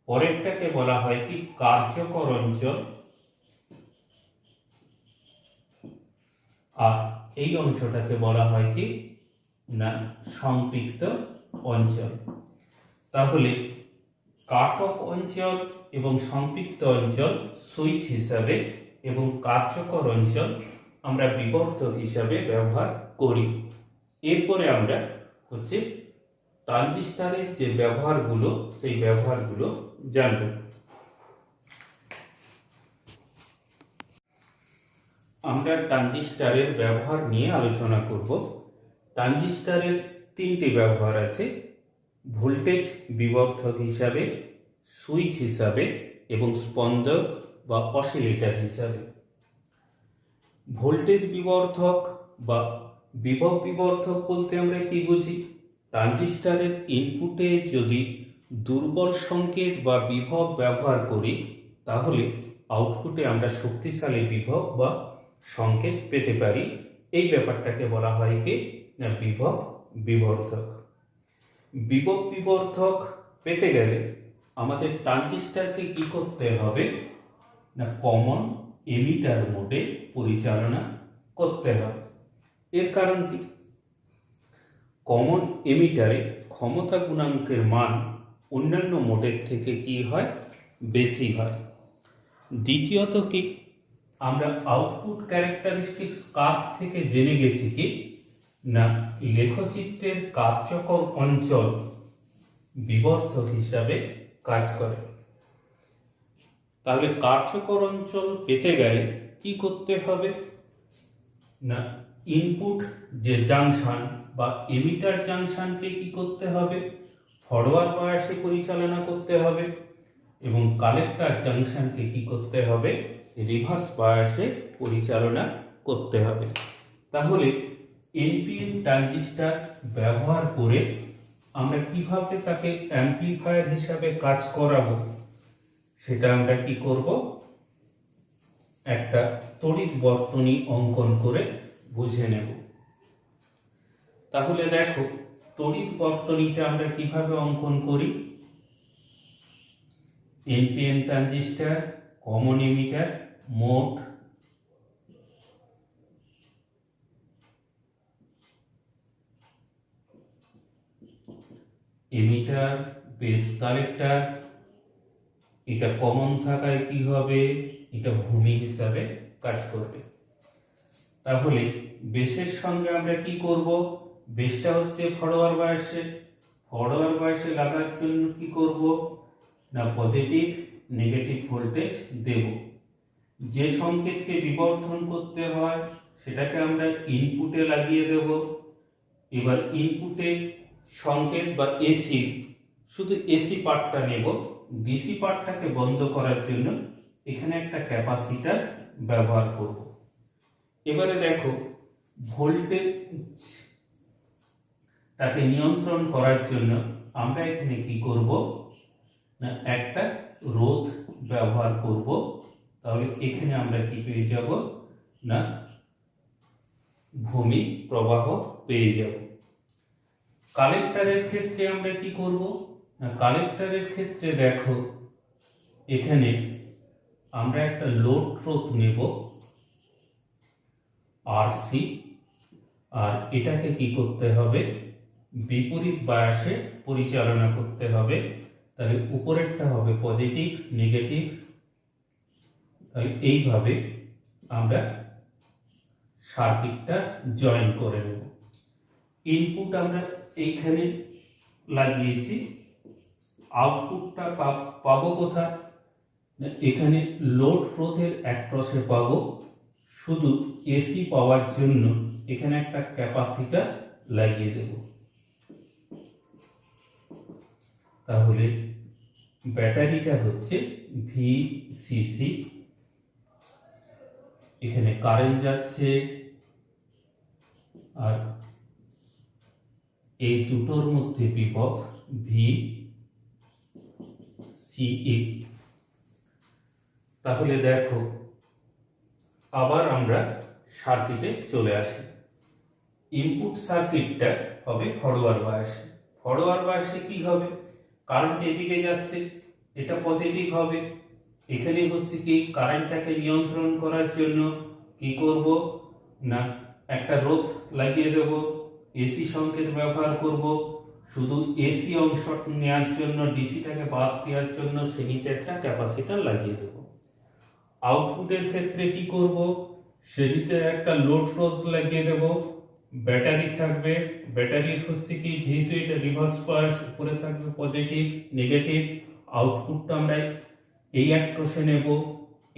পরেরটাকে বলা হয় কি কার্যকর অঞ্চল, আর এই অংশটাকে বলা হয় কি না সম্পৃক্ত অঞ্চল। তাহলে কাট অফ অঞ্চল এবং সম্পৃক্ত অঞ্চল সুইচ হিসাবে এবং কার্যকর অঞ্চল আমরা বিবর্ধক হিসাবে ব্যবহার করি। এরপরে আমরা হচ্ছে ট্রানজিস্টরের যে ব্যবহারগুলো, সেই ব্যবহারগুলো জানব। আমরা ট্রানজিস্টরের ব্যবহার নিয়ে আলোচনা করব। ট্রানজিস্টরের তিনটি ব্যবহার আছে: ভোল্টেজ বিবর্ধক হিসাবে, সুইচ হিসাবে এবং স্পন্দক বা অসিলেটর হিসাবে। ভোল্টেজ বিবর্ধক বা বিভব বিবর্ধক বলতে আমরা কি বুঝি? ট্রানজিস্টরের ইনপুটে যদি দুর্বল সংকেত বা বিভব ব্যবহার করি, তাহলে আউটপুটে আমরা শক্তিশালী বিভব বা সংকেত পেতে পারি। এই ব্যাপারটাকে বলা হয় কি না বিভব বিবর্ধক। বিভব বিবর্ধক পেতে গেলে আমাদের ট্রানজিস্টরকে কি করতে হবে না কমন এমিটার মোডে পরিচালনা করতে হবে। এর কারণ কি? কমন এমিটারে ক্ষমতা গুণাঙ্কের মান অন্যান্য মোডের থেকে কি হয় বেশি হয়। দ্বিতীয়ত কি আমরা আউটপুট ক্যারেক্টারিস্টিক্স কার্ভ থেকে জেনে গেছি কি না লেখচিত্রের কার্যকর অঞ্চল বিবর্ধক হিসাবে কাজ করে। তাহলে কার্যকর অঞ্চল পেতে গেলে কি করতে হবে না ইনপুট যে জাংশন বা এমিটার জাংশনকে কি করতে হবে ফরওয়ার্ড বায়াসে পরিচালনা করতে হবে এবং কালেক্টর জাংশনকে কি করতে হবে রিভার্স বায়াসে পরিচালনা করতে হবে। তাহলে এনপিএন ট্রানজিস্টর ব্যবহার করে আমরা কিভাবে তাকে অ্যাম্প্লিফায়ার হিসাবে কাজ করাবো সেটা আমরা কি করব, একটা তড়িৎ বর্তনী অঙ্কন করে বুঝে নেব। তাহলে দেখো তড়িৎ বর্তনীটা আমরা কিভাবে অঙ্কন করি। NPN transistor, common emitter, mode, emitter, base collector, এটা কমন থাকায় কি হবে এটা ভূমি হিসাবে কাজ করবে। তাহলে বেসের সঙ্গে আমরা কি করব, বেসটা হচ্ছে ফরওয়ার্ড বায়াসে, ফরওয়ার্ড বায়াসে লাগার জন্য কি করব না পজিটিভ নেগেটিভ ভোল্টেজ দেব। যে সংকেতকে বিবর্ধন করতে হয় সেটাকে আমরা ইনপুটে লাগিয়ে দেব। এবার ইনপুটে সংকেত বা এসি, শুধু এসি পার্টটা নেব, ডিসি পার্টটাকে বন্ধ করার জন্য এখানে একটা ক্যাপাসিটর ব্যবহার করব। এবারে দেখো ভোল্টেজ তাকে নিয়ন্ত্রণ করার জন্য আমরা এখানে কি করব না একটা রোধ ব্যবহার করব। তাহলে এখানে আমরা কি পেয়ে যাব না ভূমি প্রবাহ পেয়ে যাব। কালেক্টরের ক্ষেত্রে আমরা কি করব না কালেক্টরের ক্ষেত্রে দেখো এখানে আমরা একটা লোড রোধ নেব আরসি, আর এটাকে কি করতে হবে বিপরীত বায়াসে পরিচালনা করতে হবে। তাহলে উপরেরটা হবে পজিটিভ নেগেটিভ। তাহলে এইভাবে আমরা সার্কিটটা জয়েন করে নেব। ইনপুট আমরা এইখানে লাগিয়েছি, আউটপুটটা পাবো কোথায়, এখানে লোড রোধের অ্যাক্রসে পাবো। শুধু এসি পাওয়ার জন্য এখানে একটা ক্যাপাসিটর লাগিয়ে দেব। তাহলে ব্যাটারিটা হচ্ছে ভিসিসি, এখানে কারেন্ট যাচ্ছে, আর এই দুটোর মধ্যে বিভব ভি সিই। তাহলে দেখো আবার আমরা সার্কিটে চলে আসি। ইনপুট সার্কিটটা হবে ফরওয়ার্ড বায়াসে। ফরওয়ার্ড বায়াসে কি হবে, কারেন্ট এদিকে যাচ্ছে, এটা পজিটিভ হবে। এখানে হচ্ছে কি কারেন্টটাকে নিয়ন্ত্রণ করার জন্য কি করব না, একটা রোধ লাগিয়ে দেব, এসি সংকেত ব্যবহার করব। শুধু এসি অংশ নেওয়ার জন্য, ডিসিটাকে বাদ দেওয়ার জন্য শ্রেণীতে একটা ক্যাপাসিটর লাগিয়ে দেব। আউটপুটের ক্ষেত্রে কি করব, শ্রেণীতে একটা লোড রোধ লাগিয়ে দেব, ব্যাটারি থাকবে। ব্যাটারির হচ্ছে কি, যেহেতু এটা রিভার্স বায়াস, উপরে থাকবে পজিটিভ নেগেটিভ, আউটপুটটা আমরা এই অ্যাক্রসে নেব।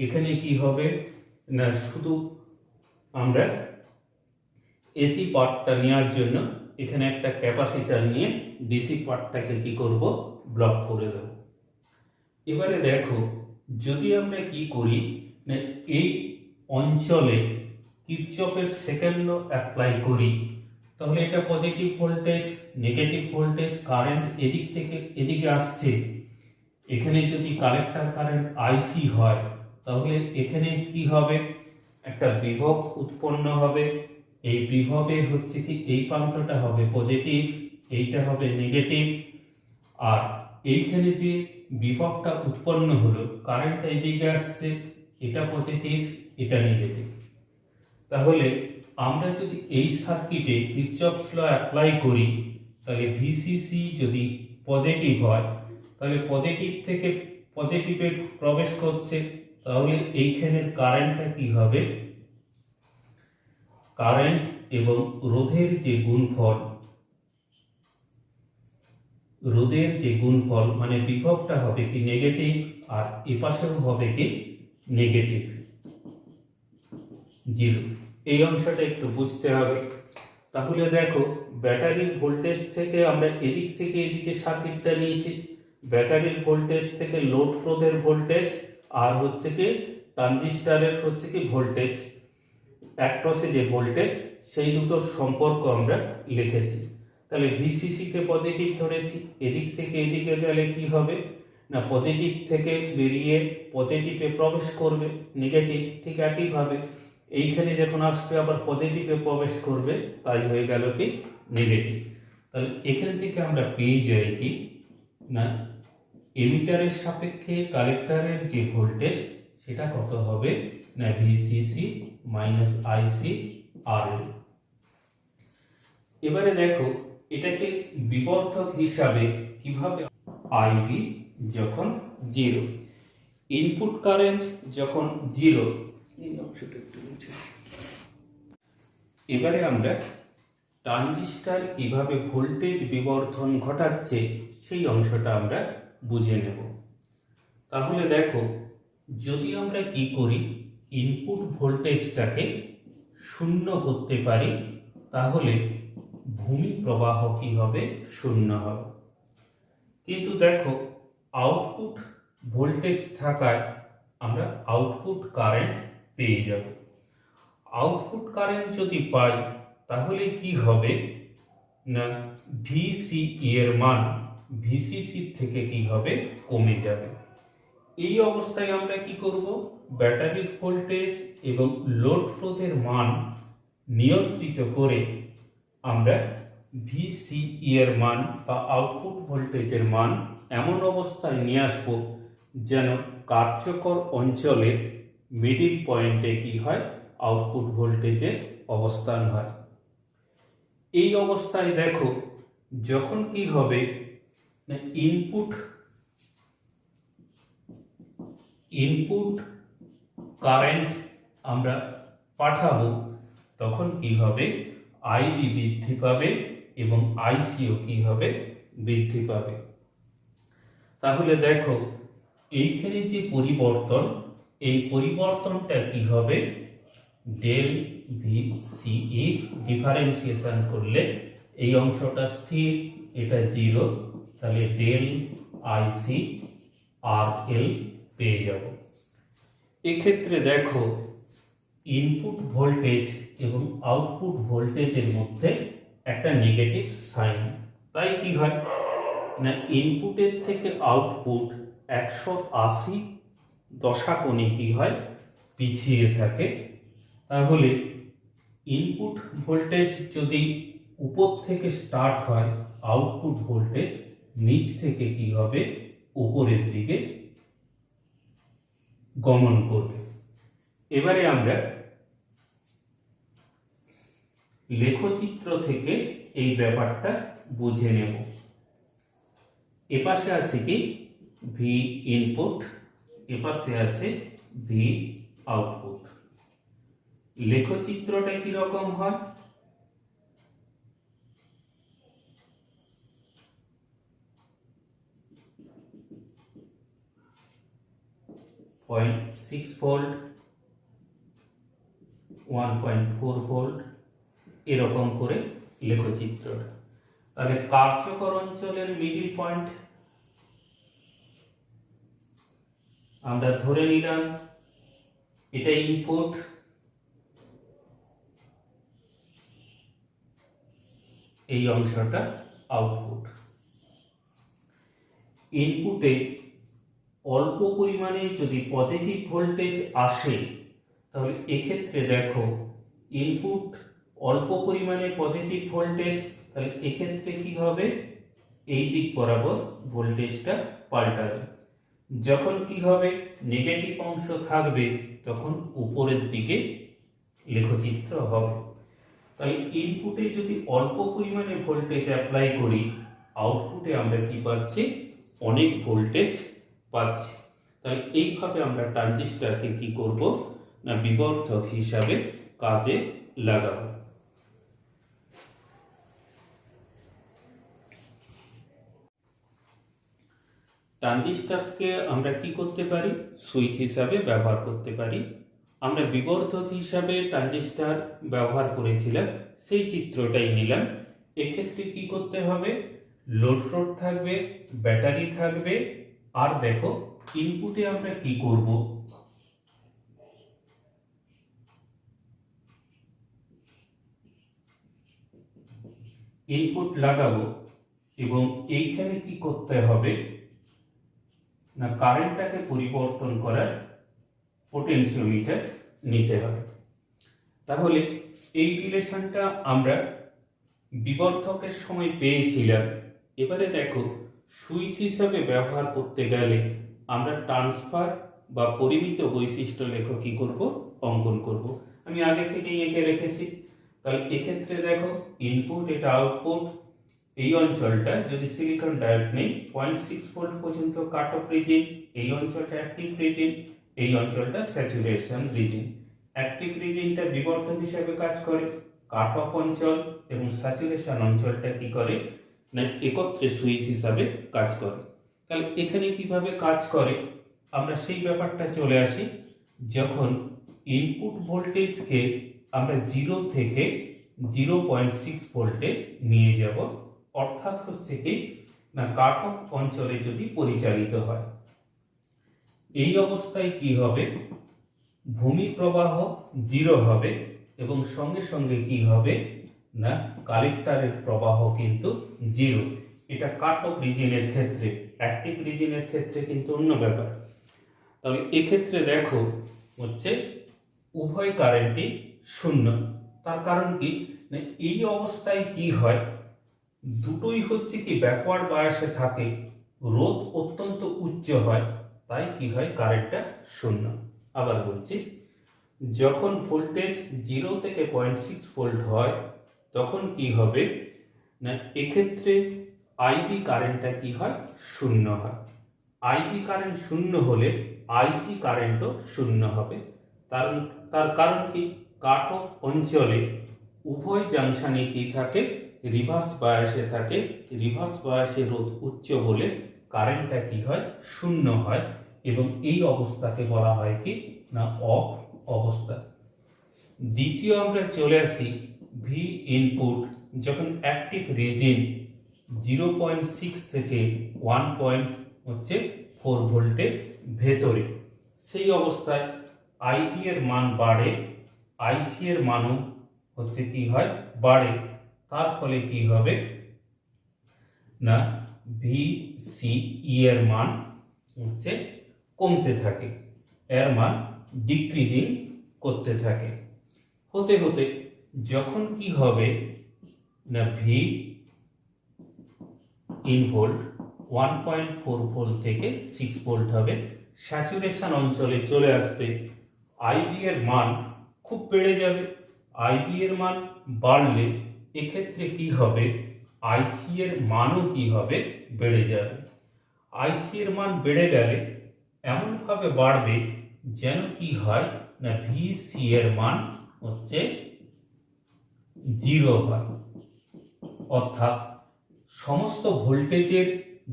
এখানে কি হবে না, শুধু আমরা এসি পার্টটা নেওয়ার জন্য এখানে একটা ক্যাপাসিটর নিয়ে ডিসি পার্টটাকে কি করব, ব্লক করে দেব। এবারে দেখো, যদি আমরা কি করি না, এই অঞ্চলে কিরচপের সেকেন্ড ল অ্যাপ্লাই করি, তাহলে এটা positive voltage, negative voltage, current এদিক থেকে এদিকে আসছে। এখানে যদি কালেক্টর কারেন্ট আইসি হয়, তাহলে এখানে কি হবে, একটা বিভব উৎপন্ন হবে। এই বিভবে হচ্ছে কি, এই প্রান্তটা হবে পজিটিভ, এইটা হবে নেগেটিভ। আর এইখানে যে বিভবটা উৎপন্ন হলো, কারেন্টটা এদিকে আসছে, এটা পজিটিভ, এটা নেগেটিভ। তাহলে আমরা যদি এই সার্কিটে কিরচপস ল অ্যাপ্লাই করি, তাহলে ভিসিসি যদি পজিটিভ হয়, তাহলে পজিটিভ থেকে পজিটিভে প্রবেশ করছে, তাহলে এইখানের কারেন্টটা কি হবে, কারেন্ট এবং রোধের যে গুণফল, মানে বিভবটা হবে কি নেগেটিভ, আর এপাশেও হবে কি নেগেটিভ, 0। এই অংশটা একটু বুঝতে হবে। তাহলে দেখো, ব্যাটারির ভোল্টেজ থেকে আমরা এদিক থেকে এদিকে সার্কিটটা নিয়েছি, ব্যাটারির ভোল্টেজ থেকে লোড রোধের ভোল্টেজ, আর হচ্ছে কি ট্রানজিস্টরের হচ্ছে কি ভোল্টেজ, অ্যাক্রসে যে ভোল্টেজ, সেই দুটোর সম্পর্ক আমরা লিখেছি। তাহলে ভিসিসি কে পজিটিভ ধরেছি, এদিক থেকে এদিকে গেলে কি হবে না, পজিটিভ থেকে বেরিয়ে পজিটিভে প্রবেশ করবে নেগেটিভ, ঠিক একইভাবে এইখানে যখন আসবে আবার পজিটিভে প্রবেশ করবে, তাই হয়ে গেল কি নেগেটিভ। তাহলে এখান থেকে আমরা পেয়ে যাই কি না, এমিটারের সাপেক্ষে কালেক্টরের যে ভোল্টেজ, সেটা কত হবে না, ভিসিসি মাইনাস আইসি আর এল। এবারে দেখো, এটাকে বিবর্ধক হিসাবে কিভাবে, আইবি যখন 0, ইনপুট কারেন্ট যখন 0, এই অংশটা একটু বুঝে। এবারে আমরা ট্রানজিস্টর কিভাবে ভোল্টেজ বিবর্ধন ঘটাচ্ছে, সেই অংশটা আমরা বুঝে নেব। তাহলে দেখো, যদি আমরা কি করি, ইনপুট ভোল্টেজটাকে 0 করতে পারি, তাহলে ভূমি প্রবাহ কি হবে, 0 হবে। কিন্তু দেখো, আউটপুট ভোল্টেজ থাকায় আমরা আউটপুট কারেন্ট পেয়ে যাব। আউটপুট কারেন্ট যদি পাই, তাহলে কি হবে না, ভিসিই এর মান ভিসিসি থেকে কি হবে, কমে যাবে। এই অবস্থায় আমরা কি করব, ব্যাটারির ভোল্টেজ এবং লোড রোধের মান নিয়ন্ত্রিত করে আমরা ভিসিই এর মান বা আউটপুট ভোল্টেজের মান এমন অবস্থায় নিয়ে আসব, যেন কার্যকর অঞ্চলের মিডিল পয়েন্টে কি হয়, আউটপুট ভোল্টেজের অবস্থান হয়। এই অবস্থায় দেখো, যখন কি হবে না, ইনপুট কারেন্ট আমরা পাঠাবো, তখন কি হবে, আইবি বৃদ্ধি পাবে এবং আইসিও কি হবে, বৃদ্ধি পাবে। তাহলে দেখো, এইখানে যে পরিবর্তন, এই পরিবর্তনটা কি হবে, ডেল ভিসিই ডিফারেন্সিয়েশন করলে এই অংশটা স্থির, এটা 0, তাহলে ডেল আইসি আর এল পেয়ে যাব। এক্ষেত্রে দেখো, ইনপুট ভোল্টেজ এবং আউটপুট ভোল্টেজের মধ্যে একটা নেগেটিভ সাইন। তাই কি হয় না, ইনপুটের থেকে আউটপুট 180 দশাকোণে কি হয় পিছিয়ে থাকে। তাহলে ইনপুট ভোল্টেজ যদি উপর থেকে স্টার্ট হয়, আউটপুট ভোল্টেজ নিচ থেকে কি হবে উপরের দিকে গমন করবে। এবারে আমরা লেখচিত্র থেকে এই ব্যাপারটা বুঝে নেব। এপাশে আছে কি ভি ইনপুট, এপাশে আছে ভি আউটপুট। লেখচিত্রটা কি রকম হয়, 0.6 ভোল্ট, 1.4 ভোল্ট, এরকম করে লেখচিত্রটা। তাহলে কার্যকর অঞ্চলের মিডিল পয়েন্ট আমরা ধরে নিলাম এটা ইনপুট, এই অংশটা আউটপুট। ইনপুটে অল্প পরিমাণে যদি পজিটিভ ভোল্টেজ আসে, তাহলে এক্ষেত্রে দেখো ইনপুট অল্প পরিমাণে পজিটিভ ভোল্টেজ, তাহলে এক্ষেত্রে কি হবে এই দিক বরাবর ভোল্টেজটা পাল্টাবে। যখন কি হবে নেগেটিভ অংশ থাকবে, তখন উপরের দিকে লেখচিত্র হবে। তাহলে ইনপুটে যদি অল্প পরিমাণে ভোল্টেজ অ্যাপ্লাই করি, আউটপুটে আমরা কি পাচ্ছি অনেক ভোল্টেজ পাচ্ছি। তাহলে এইভাবে আমরা ট্রানজিস্টরকে কি করব না বিবর্ধক হিসাবে কাজে লাগাবো। ট্রানজিস্টরকে আমরা কি করতে পারি সুইচ হিসাবে ব্যবহার করতে পারি। আমরা বিবর্ধক হিসাবে ট্রানজিস্টর ব্যবহার করেছিলাম, সেই চিত্রটাই নিলাম। এক্ষেত্রে কি করতে হবে, লোড রোড থাকবে, ব্যাটারি থাকবে, আর দেখো ইনপুটে আমরা কি করব ইনপুট লাগাবো, এবং এইখানে কি করতে হবে না কারেন্টটাকে পরিবর্তন করার পোটেনশিওমিটার নিতে হবে। তাহলে এই রিলেশনটা আমরা বিবর্ধকের সময় পেয়েছিলাম। এবারে দেখো সুইচ হিসাবে ব্যবহার করতে গেলে আমরা ট্রান্সফার বা পরিমিত বৈশিষ্ট্য লেখ কি করব অঙ্কন করব। আমি আগে থেকেই এঁকে রেখেছি। তাহলে এক্ষেত্রে দেখো ইনপুট এটা আউটপুট, এই অঞ্চলটা যদি সিলিকন ডায়োড নেই 0.6 ভোল্ট পর্যন্ত কাট অফ রিজিন, এই অঞ্চলটা অ্যাক্টিভ রিজিন, এই অঞ্চলটা স্যাচুরেশন রিজিন। অ্যাক্টিভ রিজিনটা বিবর্ধক হিসেবে কাজ করে, কাট অফ অঞ্চল এবং স্যাচুরেশন অঞ্চলটা কি করে না একত্রে সুইচ হিসাবে কাজ করে। তাহলে এখানে কিভাবে কাজ করে আমরা সেই ব্যাপারটা চলে আসি। যখন ইনপুট ভোল্টেজকে আমরা 0 থেকে 0.6 ভোল্টে নিয়ে যাব, অর্থাৎ হচ্ছে কি না কাট অফ অঞ্চলে যদি পরিচালিত হয়, এই অবস্থায় কি হবে ভূমি প্রবাহ 0 হবে এবং সঙ্গে সঙ্গে কি হবে না কালেক্টরের প্রবাহ কিন্তু 0। এটা কাট অফ রিজিনের ক্ষেত্রে, অ্যাক্টিভ রিজিনের ক্ষেত্রে কিন্তু অন্য ব্যাপার। তাহলে এক্ষেত্রে দেখো হচ্ছে উভয় কারেন্টই 0। তার কারণ কি না এই অবস্থায় কি হয় দুটোই হচ্ছে কি ব্যাকওয়ার্ড বায়াসে থাকে, রোধ অত্যন্ত উচ্চ হয়, তাই কি হয় কারেন্টটা 0। আবার বলছি যখন ভোল্টেজ 0 থেকে 0.6 ভোল্ট হয় তখন কি হবে না এক্ষেত্রে আইবি কারেন্টটা কি হয় 0 হয়। আইবি কারেন্ট 0 হলে আইসি কারেন্টও 0 হবে। তার কারণ কি কাট অফ অঞ্চলে উভয় জাংশনে কি থাকে রিভার্স বায়াসে থাকে, রিভার্স বায়াসে রোধ উচ্চ বলে কারেন্টটা কি হয় 0 হয়, এবং এই অবস্থাকে বলা হয় কি না অফ অবস্থা। দ্বিতীয় আমরা চলে আসি ভি ইনপুট, যখন অ্যাক্টিভ রিজিন 0.6 থেকে 1.4 ভোল্টের ভেতরে, সেই অবস্থায় আইপি এর মান বাড়ে আইসি এর মানও হচ্ছে কি হয় বাড়ে, তার ফলে কি হবে না ভিসিই এর মান হচ্ছে কমতে থাকে, এর মান ডিক্রিজিং করতে থাকে। হতে হতে যখন কি হবে না ভি ইন ভোল্ট 1.4 ভোল্ট থেকে 6 ভোল্ট হবে, স্যাচুরেশন অঞ্চলে চলে আসবে, আইবি এর মান খুব বেড়ে যাবে। আইবি এর মান বাড়লে এক্ষেত্রে কি হবে আইসি এর মানও কি হবে বেড়ে যাবে। আইসি এর মান বেড়ে গেলে এমনভাবে বাড়বে যেন কি হয় না ভিসি এর মান হচ্ছে 0 হয়, অর্থাৎ সমস্ত ভোল্টেজের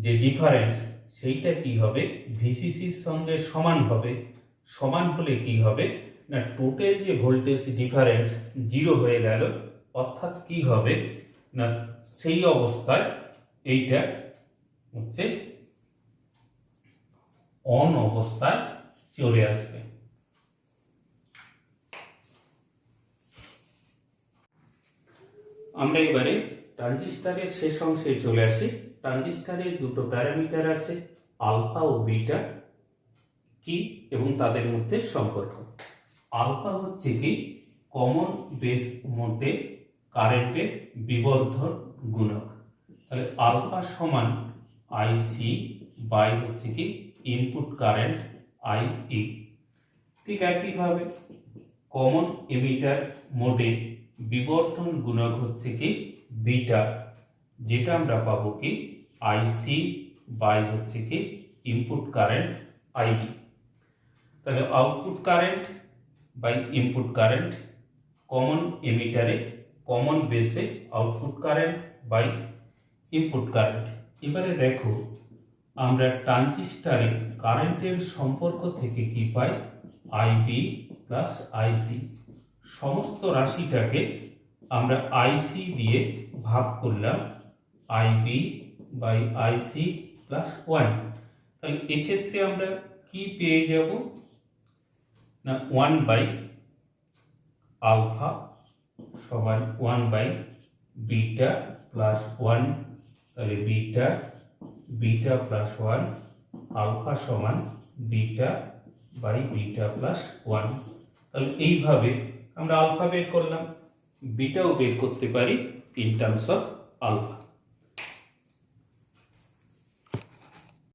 যে ডিফারেন্স সেইটা কি হবে ভিসিসির সঙ্গে সমান হবে। সমান হলে কি হবে না টোটাল যে ভোল্টেজ ডিফারেন্স 0 হয়ে গেল, অর্থাৎ কি হবে না সেই অবস্থায় এইটা হচ্ছে অন অবস্থায় চলে আসবে। আমরা এবারে ট্রানজিস্টরের শেষ অংশে চলে আসি। ট্রানজিস্টরের দুটো প্যারামিটার আছে, আলফা ও বিটা, কি এবং তাদের মধ্যে সম্পর্ক। আলফা হচ্ছে কি কমন বেস মোডে কারেন্টের বিবর্ধন গুণক, তাহলে আলফা সমান আইসি বাই হচ্ছে কি ইনপুট কারেন্ট আইই। ঠিক একইভাবে কমন এমিটার মোডে বিবর্ধন গুণক হচ্ছে কি বিটা, যেটা আমরা পাবো কি আইসি বাই হচ্ছে কি ইনপুট কারেন্ট আইবি। তাহলে output current by input current, common এমিটারে কমন বেসে output current by input current. এবারে দেখো আমরা ট্রানজিস্টরে কারেন্টের সম্পর্ক থেকে কি পাই আইবি প্লাস আইসি। সমস্ত রাশিটাকে আমরা আইসি দিয়ে ভাগ করলাম, আইবি বাই আইসি প্লাস 1। তাহলে এক্ষেত্রে আমরা কি পেয়ে যাব না 1 বাই আলফা সমান 1 বাই বিটা প্লাস 1, তাহলে বিটা বিটা প্লাস 1, আলফা সমান বিটা বাই বিটা প্লাস 1। তাহলে এইভাবে আমরা আলফা বের করলাম, বিটাও বের করতে পারি ইন টার্মস অফ আলফা।